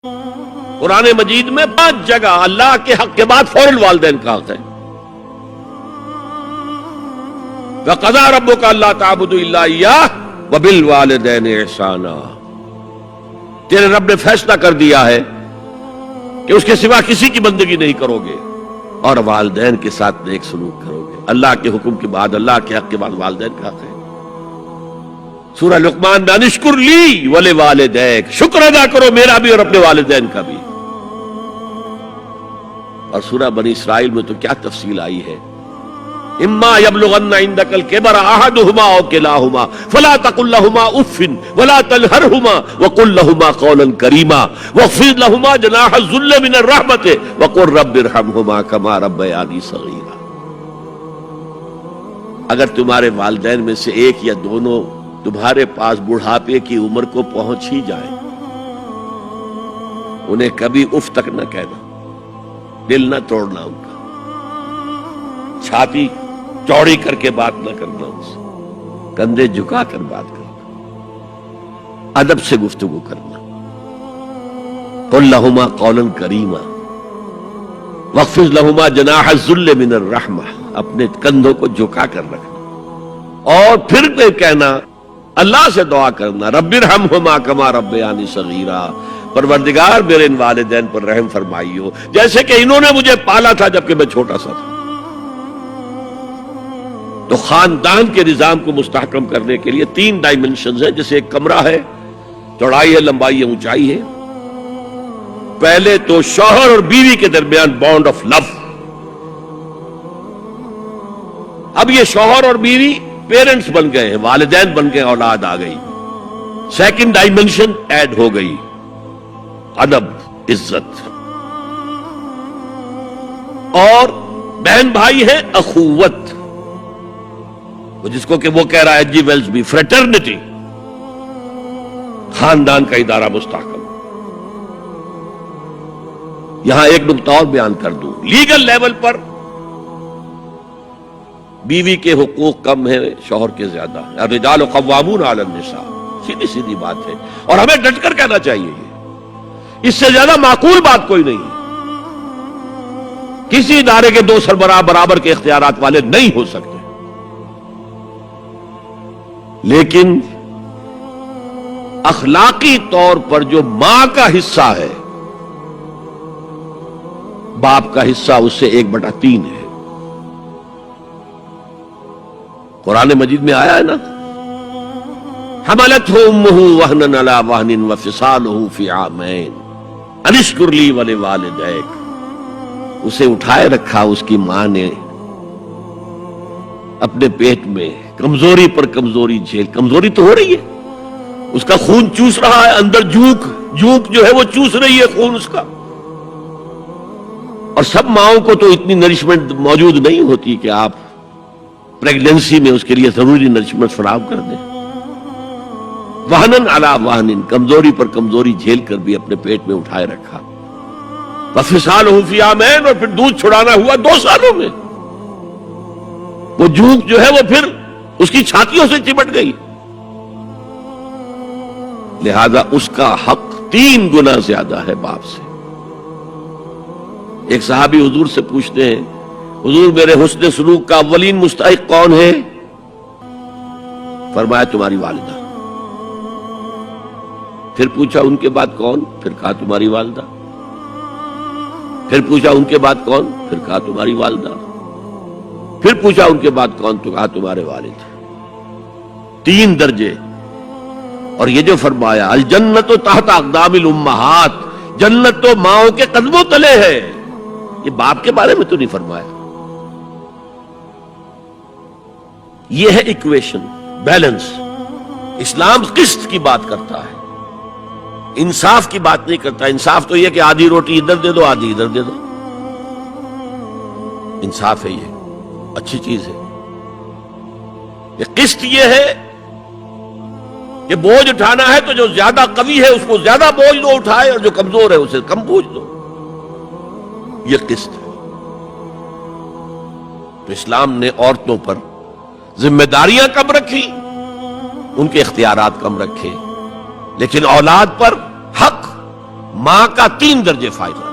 قرآن مجید میں 5 جگہ اللہ کے حق کے بعد فوراً والدین کا حق ہے. وَقَضَىٰ رَبُّكَ أَلَّا تَعْبُدُوا إِلَّا إِيَّاهُ وَبِالْوَالِدَيْنِ إِحْسَانًا. تیرے رب نے فیصلہ کر دیا ہے کہ اس کے سوا کسی کی بندگی نہیں کرو گے اور والدین کے ساتھ نیک سلوک کرو گے. اللہ کے حکم کے بعد، اللہ کے حق کے بعد والدین کا حق ہے. سورہ لقمان میں انشکر لی ولوالدیک، شکر ادا کرو میرا بھی اور اپنے والدین کا بھی. اور سورہ بنی اسرائیل میں تو کیا تفصیل آئی ہے. اما یبلغن عندک الکبر احدہما او کلاہما فلا تقل لہما اف ولا تنہرہما وقل لہما قولا کریما واخفض لہما جناح الذل من الرحمۃ وقل رب ارحمہما کما ربیانی صغیرا. اگر تمہارے والدین میں سے ایک یا دونوں تمہارے پاس بڑھاپے کی عمر کو پہنچ ہی جائیں، انہیں کبھی اف تک نہ کہنا، دل نہ توڑنا ان کا، چھاتی چوڑی کر کے بات نہ کرنا، ان سے کندھے جھکا کر بات کرنا، ادب سے گفتگو کرنا. قل لہما قولا کریما واخفض لہما جناح الذل من الرحمہ، اپنے کندھوں کو جھکا کر رکھنا. اور پھر کہنا، اللہ سے دعا کرنا، رب ارحمہما کما ربیانی صغیرا، پروردگار میرے ان والدین پر رحم فرمائیو جیسے کہ انہوں نے مجھے پالا تھا جبکہ میں چھوٹا سا تھا. تو خاندان کے نظام کو مستحکم کرنے کے لیے 3 ڈائمنشنز ہیں. جیسے ایک کمرہ ہے، چوڑائی ہے، لمبائی ہے، اونچائی ہے. پہلے تو شوہر اور بیوی کے درمیان بانڈ آف لو. اب یہ شوہر اور بیوی پیرنٹس بن گئے ہیں، والدین بن گئے، اولاد آ گئی. سیکنڈ ڈائمنشن ایڈ ہو گئی، ادب، عزت. اور بہن بھائی ہے، اخوت، جس کو کہ وہ کہہ رہا ہے جی ویلز بھی، فریٹرنٹی. خاندان کا ادارہ مستحکم. یہاں ایک نقطہ اور بیان کر دوں. لیگل لیول پر بیوی کے حقوق کم ہیں، شوہر کے زیادہ ہیں. الرجال قوامون علی النساء، سیدھی سیدھی بات ہے اور ہمیں ڈٹ کر کہنا چاہیے. یہ اس سے زیادہ معقول بات کوئی نہیں ہے. کسی ادارے کے 2 سربراہ برابر کے اختیارات والے نہیں ہو سکتے. لیکن اخلاقی طور پر جو ماں کا حصہ ہے، باپ کا حصہ اس سے 1/3 ہے. قرآن مجید میں آیا ہے نا، حملتہ امہ وہنا علی وہن وفصالہ فی عامین ان اشکر لی ولوالدیک. اسے اٹھائے رکھا اس کی ماں نے اپنے پیٹ میں، کمزوری پر کمزوری جھیل. کمزوری تو ہو رہی ہے، اس کا خون چوس رہا ہے اندر، جھونک جو ہے وہ چوس رہی ہے خون اس کا. اور سب ماؤں کو تو اتنی نرشمنٹ موجود نہیں ہوتی کہ آپ پریگننسی میں اس کے لیے ضروری نرشمنٹ فراہم کر دیں. وہنن علی وہن، کمزوری پر کمزوری جھیل کر بھی اپنے پیٹ میں اٹھائے رکھا. وفصالہ فی عامین، اور پھر دودھ چھڑانا ہوا 2 سالوں میں. وہ جھونک جو ہے وہ پھر اس کی چھاتیوں سے چمٹ گئی. لہذا اس کا حق 3 گنا زیادہ ہے باپ سے. ایک صحابی حضور سے پوچھتے ہیں، حضور میرے حسن سلوک کا اولین مستحق کون ہے؟ فرمایا تمہاری والدہ. پھر پوچھا ان کے بعد کون؟ پھر کہا تمہاری والدہ. پھر پوچھا ان کے بعد کون؟ پھر کہا تمہاری والدہ. پھر پوچھا ان کے بعد کون؟ تو کہا تمہارے والد. 3 درجے. اور یہ جو فرمایا الجنت تحت اقدام الامہات، جنت تو ماؤں کے قدموں تلے ہے، یہ باپ کے بارے میں تو نہیں فرمایا. یہ ہے ایکویشن، بیلنس. اسلام قسط کی بات کرتا ہے، انصاف کی بات نہیں کرتا. انصاف تو یہ کہ آدھی روٹی ادھر دے دو، آدھی ادھر دے دو. انصاف ہے، یہ اچھی چیز ہے. یہ قسط یہ ہے کہ بوجھ اٹھانا ہے تو جو زیادہ قوی ہے اس کو زیادہ بوجھ دو اٹھائے، اور جو کمزور ہے اسے کم بوجھ دو. یہ قسط ہے. تو اسلام نے عورتوں پر ذمہ داریاں کم رکھی، ان کے اختیارات کم رکھے، لیکن اولاد پر حق ماں کا 3 درجے فائدہ.